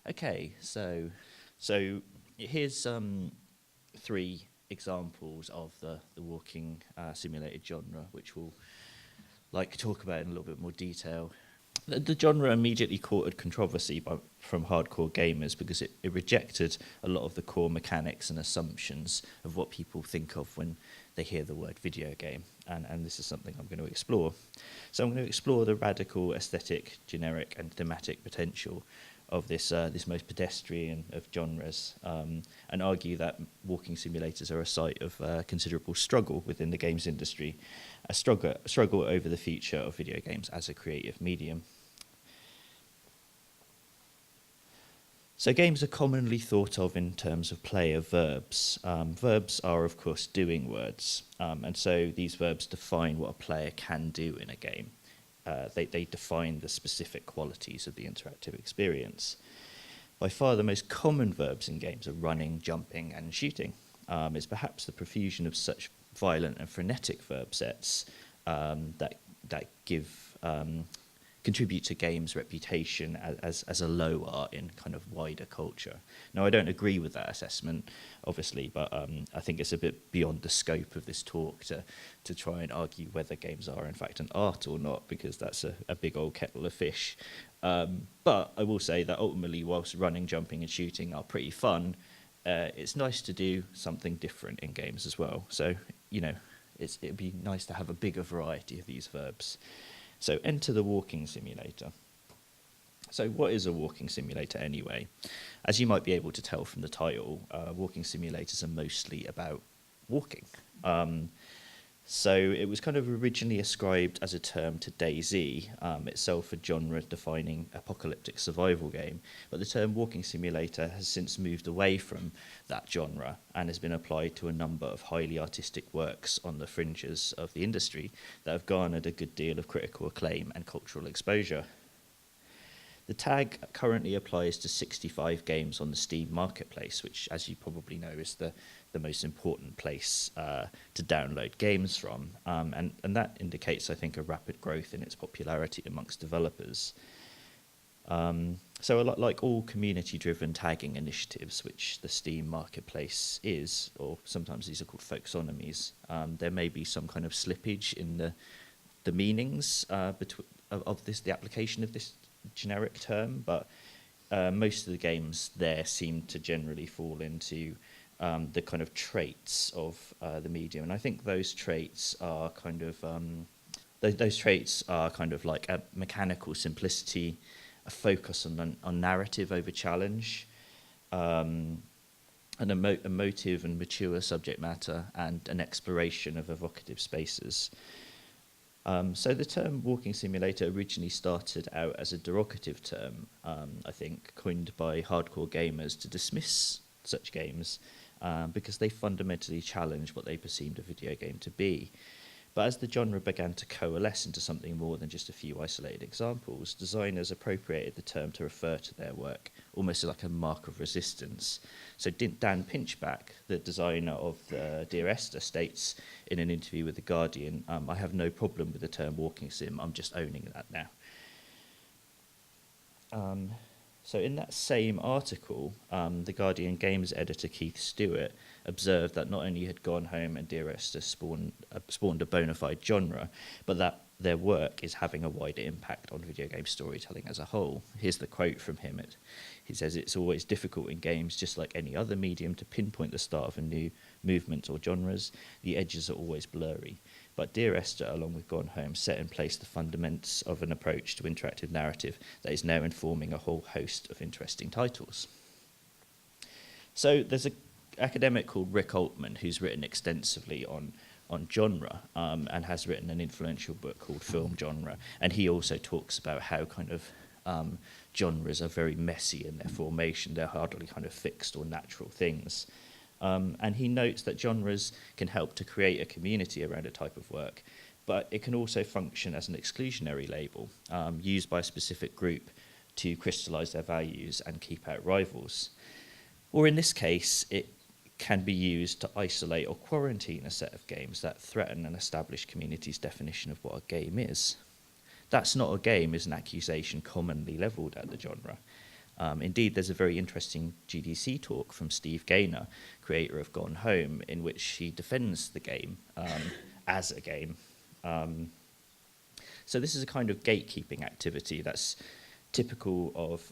Okay, so here's three examples of the walking simulated genre, which we'll talk about in a little bit more detail. The genre immediately courted controversy from hardcore gamers because it rejected a lot of the core mechanics and assumptions of what people think of when they hear the word video game, and this is something I'm going to explore. So I'm going to explore the radical aesthetic, generic, and thematic potential of this most pedestrian of genres, and argue that walking simulators are a site of considerable struggle within the games industry, a struggle over the future of video games as a creative medium. So games are commonly thought of in terms of player verbs. Verbs are, of course, doing words, and so these verbs define what a player can do in a game. They define the specific qualities of the interactive experience. By far the most common verbs in games are running, jumping, and shooting. It's perhaps the profusion of such violent and frenetic verb sets that contribute to games' reputation as a low art in kind of wider culture. Now, I don't agree with that assessment, obviously, but I think it's a bit beyond the scope of this talk to try and argue whether games are in fact an art or not, because that's a big old kettle of fish. But I will say that ultimately, whilst running, jumping, and shooting are pretty fun, it's nice to do something different in games as well. So, it'd be nice to have a bigger variety of these verbs. So enter the walking simulator. So what is a walking simulator anyway? As you might be able to tell from the title, walking simulators are mostly about walking. So it was kind of originally ascribed as a term to DayZ, itself a genre-defining apocalyptic survival game, but the term walking simulator has since moved away from that genre and has been applied to a number of highly artistic works on the fringes of the industry that have garnered a good deal of critical acclaim and cultural exposure. The tag currently applies to 65 games on the Steam marketplace, which, as you probably know, is the most important place to download games from. And that indicates, I think, a rapid growth in its popularity amongst developers. So a lot like all community-driven tagging initiatives, which the Steam marketplace is, or sometimes these are called folksonomies, there may be some kind of slippage in the meanings of the application of this generic term, but most of the games there seem to generally fall into the kind of traits of the medium, and I think those traits are kind of like a mechanical simplicity, a focus on narrative over challenge, an emotive and mature subject matter, and an exploration of evocative spaces. So the term walking simulator originally started out as a derogative term, I think, coined by hardcore gamers to dismiss such games because they fundamentally challenge what they perceived a video game to be. But as the genre began to coalesce into something more than just a few isolated examples, designers appropriated the term to refer to their work, almost like a mark of resistance. So Dan Pinchback, the designer of Dear Esther, states in an interview with The Guardian, "I have no problem with the term walking sim, I'm just owning that now." So in that same article, The Guardian games editor Keith Stewart observed that not only had Gone Home and Dear Esther spawned a bona fide genre, but that their work is having a wider impact on video game storytelling as a whole. Here's the quote from him. He says, "It's always difficult in games, just like any other medium, to pinpoint the start of a new movement or genres. The edges are always blurry. But Dear Esther, along with Gone Home, set in place the fundamentals of an approach to interactive narrative that is now informing a whole host of interesting titles." So there's an academic called Rick Altman who's written extensively on genre and has written an influential book called Film Genre. And he also talks about how kind of genres are very messy in their formation. They're hardly kind of fixed or natural things. And he notes that genres can help to create a community around a type of work, but it can also function as an exclusionary label used by a specific group to crystallize their values and keep out rivals. Or in this case, it can be used to isolate or quarantine a set of games that threaten an established community's definition of what a game is. "That's not a game" is an accusation commonly levelled at the genre. Indeed, there's a very interesting GDC talk from Steve Gaynor, creator of Gone Home, in which he defends the game as a game. So this is a kind of gatekeeping activity that's typical of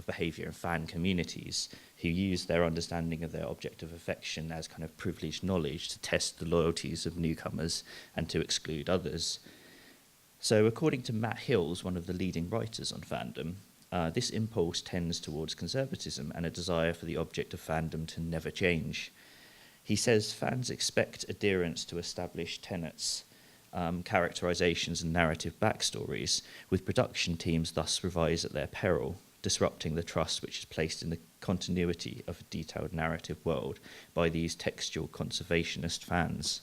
behaviour in fan communities, who use their understanding of their object of affection as kind of privileged knowledge to test the loyalties of newcomers and to exclude others. So according to Matt Hills, one of the leading writers on fandom, this impulse tends towards conservatism and a desire for the object of fandom to never change. He says fans expect adherence to established tenets, characterizations and narrative backstories, with production teams thus revise at their peril, disrupting the trust which is placed in the continuity of a detailed narrative world by these textual conservationist fans.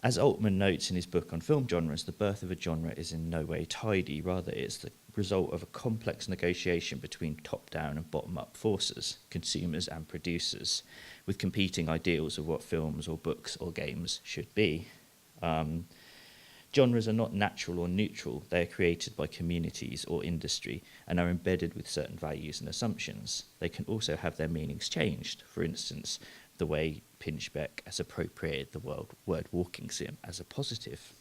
As Altman notes in his book on film genres, the birth of a genre is in no way tidy, rather it is the result of a complex negotiation between top-down and bottom-up forces, consumers and producers, with competing ideals of what films or books or games should be. Genres are not natural or neutral. They are created by communities or industry and are embedded with certain values and assumptions. They can also have their meanings changed. For instance, the way Pinchbeck has appropriated the word walking sim as a positive.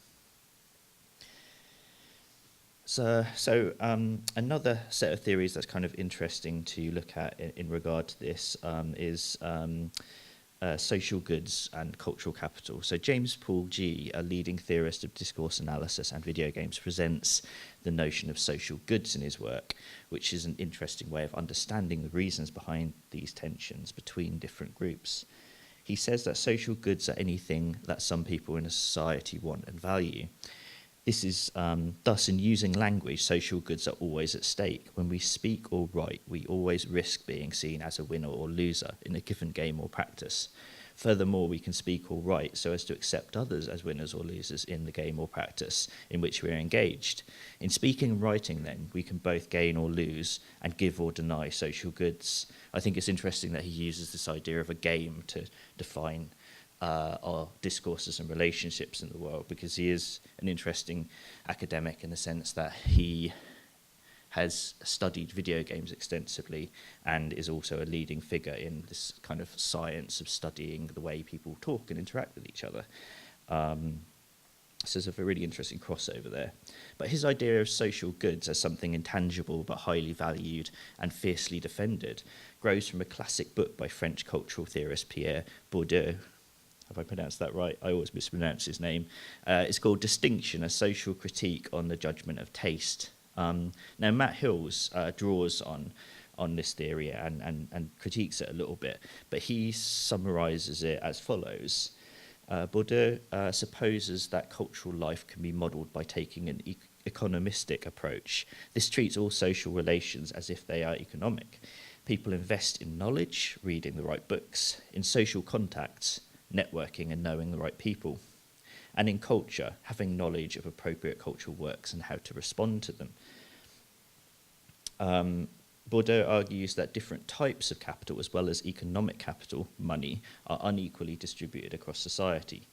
So another set of theories that's kind of interesting to look at in regard to this is social goods and cultural capital. So James Paul G., a leading theorist of discourse analysis and video games, presents the notion of social goods in his work, which is an interesting way of understanding the reasons behind these tensions between different groups. He says that social goods are anything that some people in a society want and value. This is, thus, in using language, social goods are always at stake. When we speak or write, we always risk being seen as a winner or loser in a given game or practice. Furthermore, we can speak or write so as to accept others as winners or losers in the game or practice in which we are engaged. In speaking and writing, then, we can both gain or lose and give or deny social goods. I think it's interesting that he uses this idea of a game to define our discourses and relationships in the world, because he is an interesting academic in the sense that he has studied video games extensively and is also a leading figure in this kind of science of studying the way people talk and interact with each other. So there's a really interesting crossover there. But his idea of social goods as something intangible but highly valued and fiercely defended grows from a classic book by French cultural theorist Pierre Bourdieu. Have I pronounced that right? I always mispronounce his name. It's called Distinction, a Social Critique on the Judgment of Taste. Now, Matt Hills draws on this theory and critiques it a little bit, but he summarizes it as follows. Bourdieu supposes that cultural life can be modeled by taking an economistic approach. This treats all social relations as if they are economic. People invest in knowledge, reading the right books, in social contacts, networking and knowing the right people, and in culture, having knowledge of appropriate cultural works and how to respond to them. Bourdieu argues that different types of capital, as well as economic capital, money, are unequally distributed across society.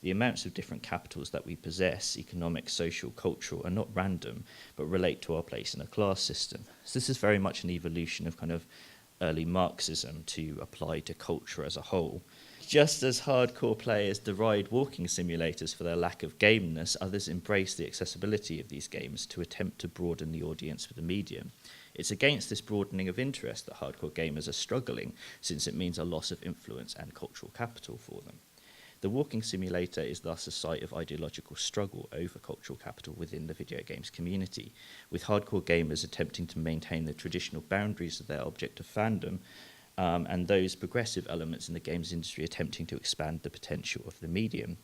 The amounts of different capitals that we possess, economic, social, cultural, are not random, but relate to our place in a class system. So this is very much an evolution of kind of early Marxism to apply to culture as a whole. Just as hardcore players deride walking simulators for their lack of gameness, others embrace the accessibility of these games to attempt to broaden the audience for the medium. It's against this broadening of interest that hardcore gamers are struggling, since it means a loss of influence and cultural capital for them. The walking simulator is thus a site of ideological struggle over cultural capital within the video games community, with hardcore gamers attempting to maintain the traditional boundaries of their object of fandom, and those progressive elements in the games industry attempting to expand the potential of the medium.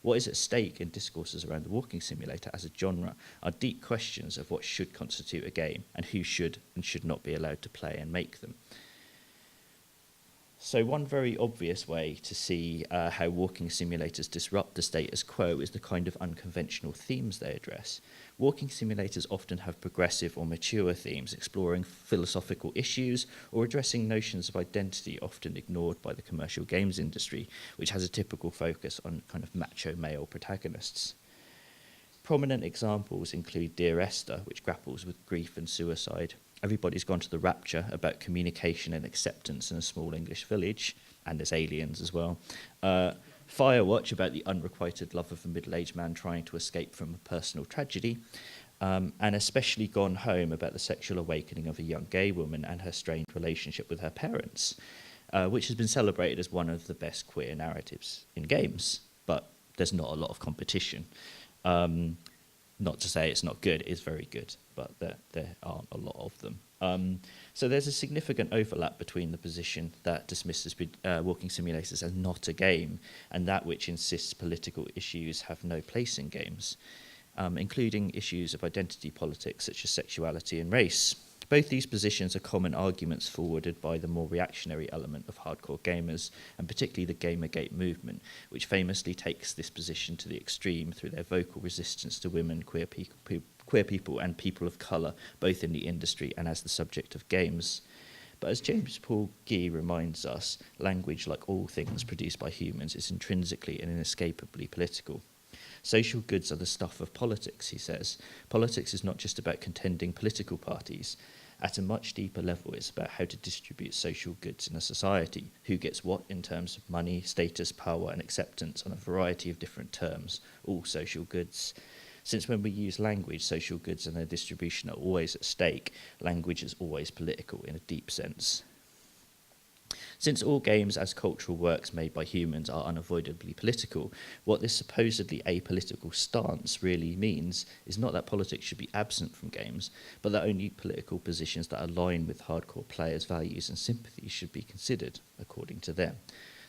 What is at stake in discourses around the walking simulator as a genre are deep questions of what should constitute a game and who should and should not be allowed to play and make them. So one very obvious way to see how walking simulators disrupt the status quo is the kind of unconventional themes they address. Walking simulators often have progressive or mature themes, exploring philosophical issues or addressing notions of identity often ignored by the commercial games industry, which has a typical focus on kind of macho male protagonists. Prominent examples include Dear Esther, which grapples with grief and suicide, Everybody's Gone to the Rapture, about communication and acceptance in a small English village, and there's aliens as well. Firewatch, about the unrequited love of a middle-aged man trying to escape from a personal tragedy. And especially Gone Home, about the sexual awakening of a young gay woman and her strained relationship with her parents, which has been celebrated as one of the best queer narratives in games, but there's not a lot of competition. Not to say it's not good, it is very good, but there aren't a lot of them. So there's a significant overlap between the position that dismisses walking simulators as not a game and that which insists political issues have no place in games, including issues of identity politics such as sexuality and race. Both these positions are common arguments forwarded by the more reactionary element of hardcore gamers, and particularly the Gamergate movement, which famously takes this position to the extreme through their vocal resistance to women, queer people and people of colour, both in the industry and as the subject of games. But as James Paul Gee reminds us, language, like all things produced by humans, is intrinsically and inescapably political. Social goods are the stuff of politics, he says. Politics is not just about contending political parties. At a much deeper level, it's about how to distribute social goods in a society, who gets what in terms of money, status, power, and acceptance on a variety of different terms, all social goods. Since when we use language, social goods and their distribution are always at stake. Language is always political in a deep sense. Since all games as cultural works made by humans are unavoidably political, what this supposedly apolitical stance really means is not that politics should be absent from games, but that only political positions that align with hardcore players' values and sympathies should be considered, according to them.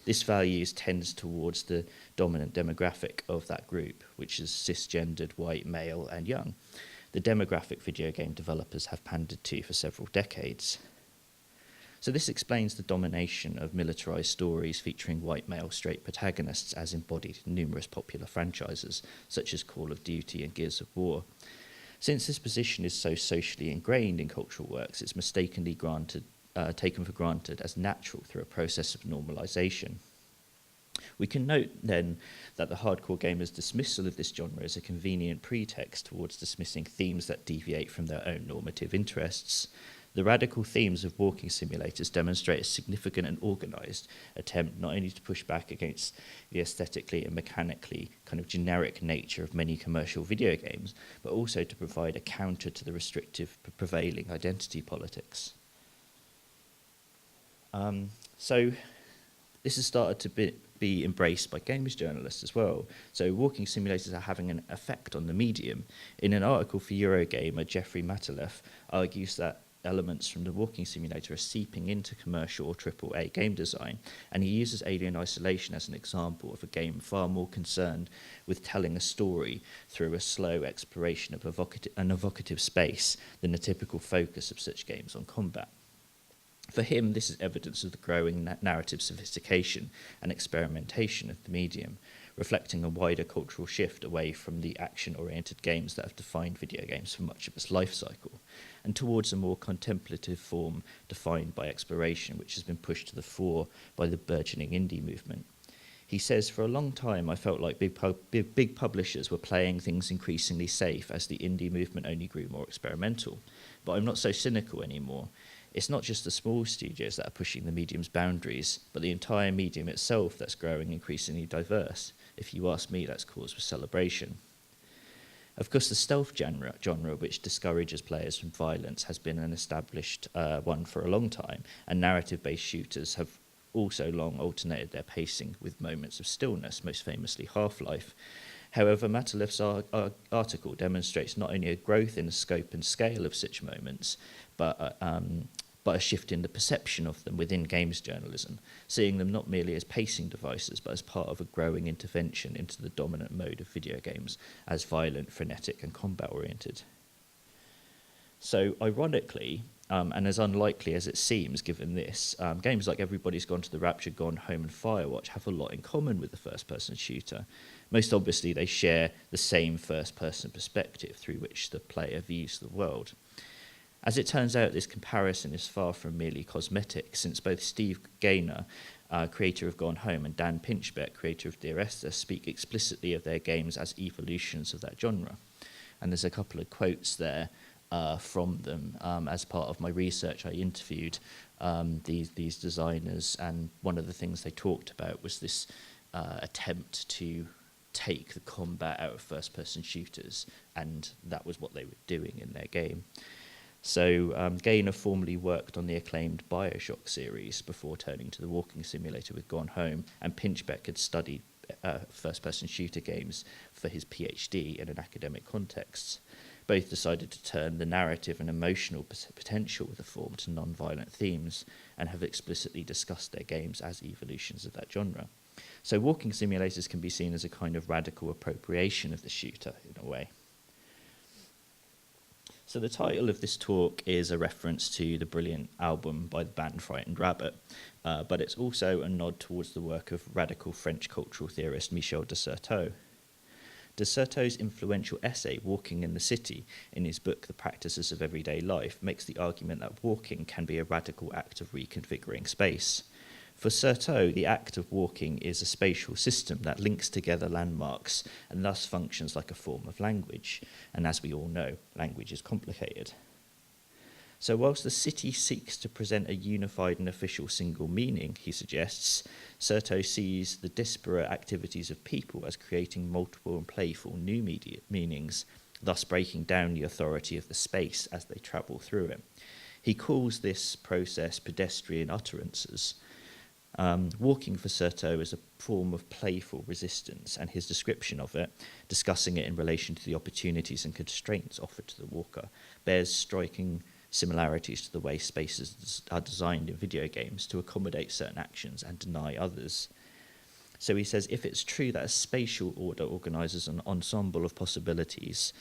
This values tends towards the dominant demographic of that group, which is cisgendered, white, male, and young. The demographic video game developers have pandered to for several decades. So this explains the domination of militarized stories featuring white male straight protagonists as embodied in numerous popular franchises, such as Call of Duty and Gears of War. Since this position is so socially ingrained in cultural works, it's mistakenly taken for granted as natural through a process of normalization. We can note then that the hardcore gamer's dismissal of this genre is a convenient pretext towards dismissing themes that deviate from their own normative interests. The radical themes of walking simulators demonstrate a significant and organised attempt not only to push back against the aesthetically and mechanically kind of generic nature of many commercial video games, but also to provide a counter to the restrictive prevailing identity politics. So this has started to be embraced by games journalists as well. So walking simulators are having an effect on the medium. In an article for Eurogamer, Jeffrey Matalev argues that elements from the walking simulator are seeping into commercial or AAA game design, and he uses Alien Isolation as an example of a game far more concerned with telling a story through a slow exploration of an evocative space than the typical focus of such games on combat. For him, this is evidence of the growing narrative sophistication and experimentation of the medium, reflecting a wider cultural shift away from the action-oriented games that have defined video games for much of its life cycle, and towards a more contemplative form defined by exploration, which has been pushed to the fore by the burgeoning indie movement. He says, for a long time, I felt like big publishers were playing things increasingly safe as the indie movement only grew more experimental. But I'm not so cynical anymore. It's not just the small studios that are pushing the medium's boundaries, but the entire medium itself that's growing increasingly diverse. If you ask me, that's cause for celebration. Of course, the stealth genre, which discourages players from violence, has been an established one for a long time, and narrative-based shooters have also long alternated their pacing with moments of stillness, most famously Half-Life. However, Matalev's article demonstrates not only a growth in the scope and scale of such moments, but a shift in the perception of them within games journalism, seeing them not merely as pacing devices, but as part of a growing intervention into the dominant mode of video games as violent, frenetic, and combat-oriented. So, ironically, and as unlikely as it seems given this, games like Everybody's Gone to the Rapture, Gone Home, and Firewatch have a lot in common with the first-person shooter. Most obviously, they share the same first-person perspective through which the player views the world. As it turns out, this comparison is far from merely cosmetic, since both Steve Gaynor, creator of Gone Home, and Dan Pinchbeck, creator of Dear Esther, speak explicitly of their games as evolutions of that genre. And there's a couple of quotes there. from them. As part of my research, I interviewed these designers, and one of the things they talked about was this attempt to take the combat out of first-person shooters, and that was what they were doing in their game. So Gaynor formerly worked on the acclaimed BioShock series before turning to the walking simulator with Gone Home, and Pinchbeck had studied first-person shooter games for his PhD in an academic context. Both decided to turn the narrative and emotional potential of the form to non-violent themes, and have explicitly discussed their games as evolutions of that genre. So walking simulators can be seen as a kind of radical appropriation of the shooter, in a way. So the title of this talk is a reference to the brilliant album by the band Frightened Rabbit, but it's also a nod towards the work of radical French cultural theorist Michel de Certeau. De Certeau's influential essay, Walking in the City, in his book The Practices of Everyday Life, makes the argument that walking can be a radical act of reconfiguring space. For Certeau, the act of walking is a spatial system that links together landmarks and thus functions like a form of language. And as we all know, language is complicated. So whilst the city seeks to present a unified and official single meaning, he suggests, Certeau sees the disparate activities of people as creating multiple and playful new meanings, thus breaking down the authority of the space as they travel through it. He calls this process pedestrian utterances. Walking for Certeau is a form of playful resistance, and his description of it, discussing it in relation to the opportunities and constraints offered to the walker, bears striking similarities to the way spaces are designed in video games to accommodate certain actions and deny others. So he says, if it's true that a spatial order organises an ensemble of possibilities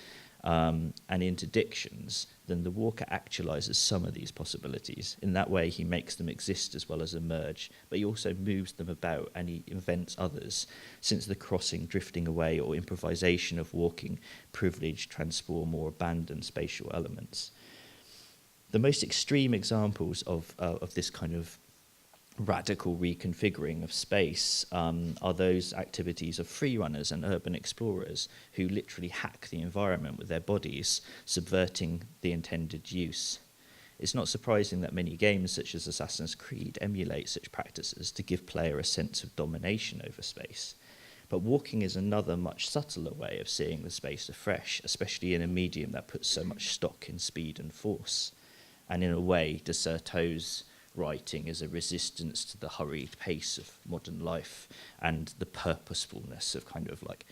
and interdictions, then the walker actualises some of these possibilities. In that way, he makes them exist as well as emerge, but he also moves them about and he invents others, since the crossing, drifting away, or improvisation of walking privilege, transform, or abandon spatial elements. The most extreme examples of this kind of radical reconfiguring of space are those activities of freerunners and urban explorers who literally hack the environment with their bodies, subverting the intended use. It's not surprising that many games such as Assassin's Creed emulate such practices to give player a sense of domination over space. But walking is another much subtler way of seeing the space afresh, especially in a medium that puts so much stock in speed and force. And in a way, de Certeau's writing is a resistance to the hurried pace of modern life and the purposefulness of kind of like,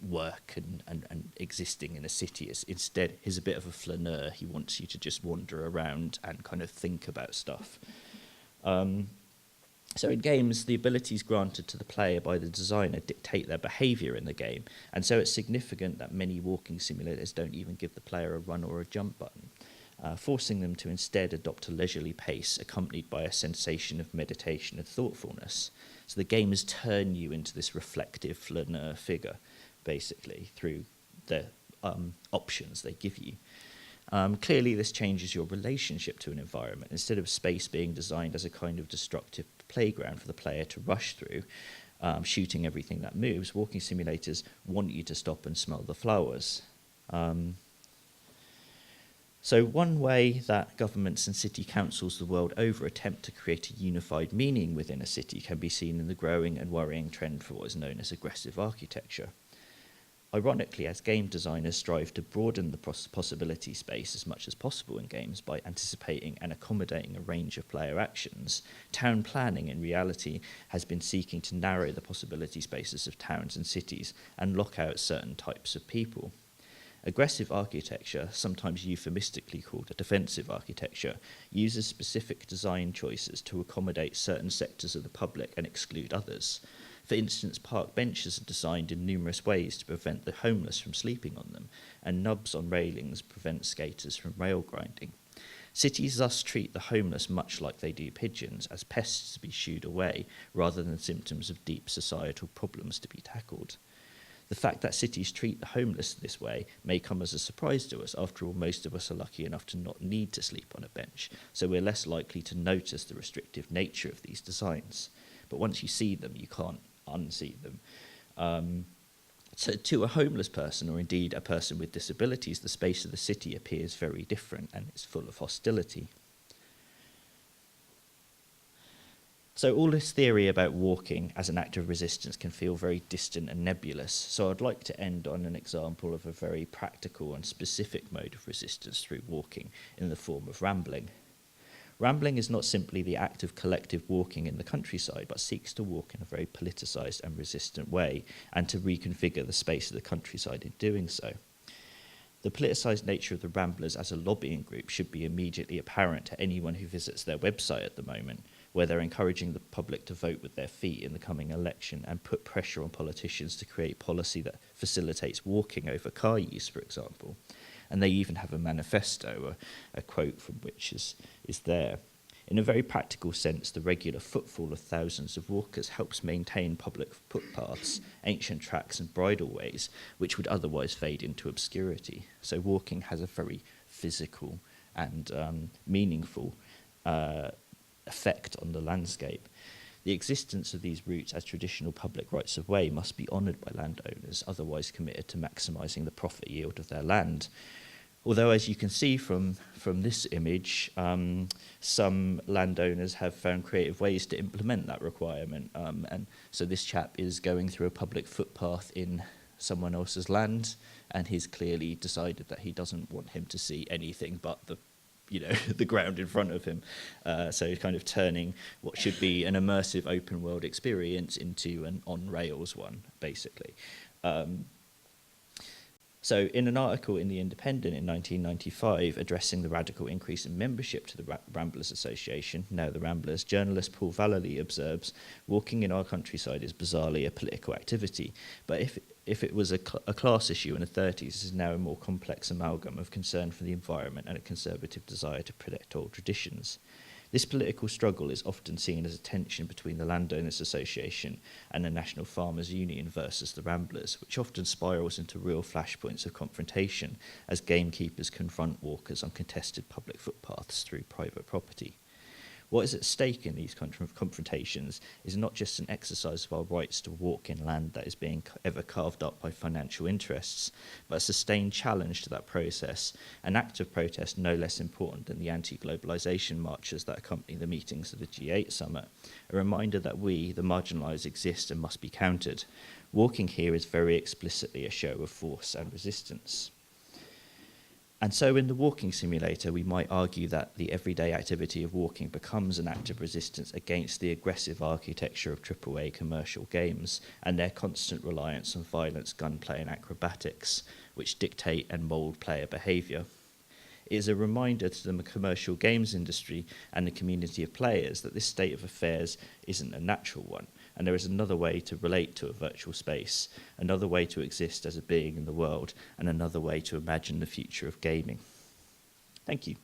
work and existing in a city. Instead, he's a bit of a flaneur. He wants you to just wander around and kind of think about stuff. So in games, the abilities granted to the player by the designer dictate their behaviour in the game, and so it's significant that many walking simulators don't even give the player a run or a jump button, forcing them to instead adopt a leisurely pace accompanied by a sensation of meditation and thoughtfulness. So the gamers turn you into this reflective flaneur figure, basically, through the options they give you. Clearly, this changes your relationship to an environment. Instead of space being designed as a kind of destructive playground for the player to rush through, shooting everything that moves, walking simulators want you to stop and smell the flowers. So one way that governments and city councils the world over attempt to create a unified meaning within a city can be seen in the growing and worrying trend for what is known as aggressive architecture. Ironically, as game designers strive to broaden the possibility space as much as possible in games by anticipating and accommodating a range of player actions, town planning in reality has been seeking to narrow the possibility spaces of towns and cities and lock out certain types of people. Aggressive architecture, sometimes euphemistically called a defensive architecture, uses specific design choices to accommodate certain sectors of the public and exclude others. For instance, park benches are designed in numerous ways to prevent the homeless from sleeping on them, and nubs on railings prevent skaters from rail grinding. Cities thus treat the homeless much like they do pigeons, as pests to be shooed away, rather than symptoms of deep societal problems to be tackled. The fact that cities treat the homeless this way may come as a surprise to us. After all, most of us are lucky enough to not need to sleep on a bench, so we're less likely to notice the restrictive nature of these designs. But once you see them, you can't unsee them. So to a homeless person, or indeed a person with disabilities, the space of the city appears very different and it's full of hostility. So all this theory about walking as an act of resistance can feel very distant and nebulous. So I'd like to end on an example of a very practical and specific mode of resistance through walking in the form of rambling. Rambling is not simply the act of collective walking in the countryside, but seeks to walk in a very politicised and resistant way, and to reconfigure the space of the countryside in doing so. The politicised nature of the Ramblers as a lobbying group should be immediately apparent to anyone who visits their website at the moment, where they're encouraging the public to vote with their feet in the coming election and put pressure on politicians to create policy that facilitates walking over car use, for example. And they even have a manifesto, a quote from which is there. In a very practical sense, the regular footfall of thousands of walkers helps maintain public footpaths, ancient tracks and bridleways, which would otherwise fade into obscurity. So walking has a very physical and meaningful effect on the landscape. The existence of these routes as traditional public rights of way must be honoured by landowners, otherwise committed to maximising the profit yield of their land. Although, as you can see from this image, some landowners have found creative ways to implement that requirement. And so this chap is going through a public footpath in someone else's land, and he's clearly decided that he doesn't want him to see anything but the ground in front of him. So he's kind of turning what should be an immersive open world experience into an on-rails one, basically. So in an article in The Independent in 1995 addressing the radical increase in membership to the Ramblers Association, now the Ramblers, journalist Paul Vallely observes, walking in our countryside is bizarrely a political activity, but if it was a class issue in the 30s, this is now a more complex amalgam of concern for the environment and a conservative desire to protect old traditions. This political struggle is often seen as a tension between the Landowners Association and the National Farmers Union versus the Ramblers, which often spirals into real flashpoints of confrontation as gamekeepers confront walkers on contested public footpaths through private property. What is at stake in these confrontations is not just an exercise of our rights to walk in land that is being ever carved up by financial interests, but a sustained challenge to that process, an act of protest no less important than the anti-globalisation marches that accompany the meetings of the G8 summit, a reminder that we, the marginalised, exist and must be countered. Walking here is very explicitly a show of force and resistance. And so in the walking simulator, we might argue that the everyday activity of walking becomes an act of resistance against the aggressive architecture of AAA commercial games and their constant reliance on violence, gunplay and acrobatics, which dictate and mould player behaviour. It is a reminder to the commercial games industry and the community of players that this state of affairs isn't a natural one, and there is another way to relate to a virtual space, another way to exist as a being in the world, and another way to imagine the future of gaming. Thank you.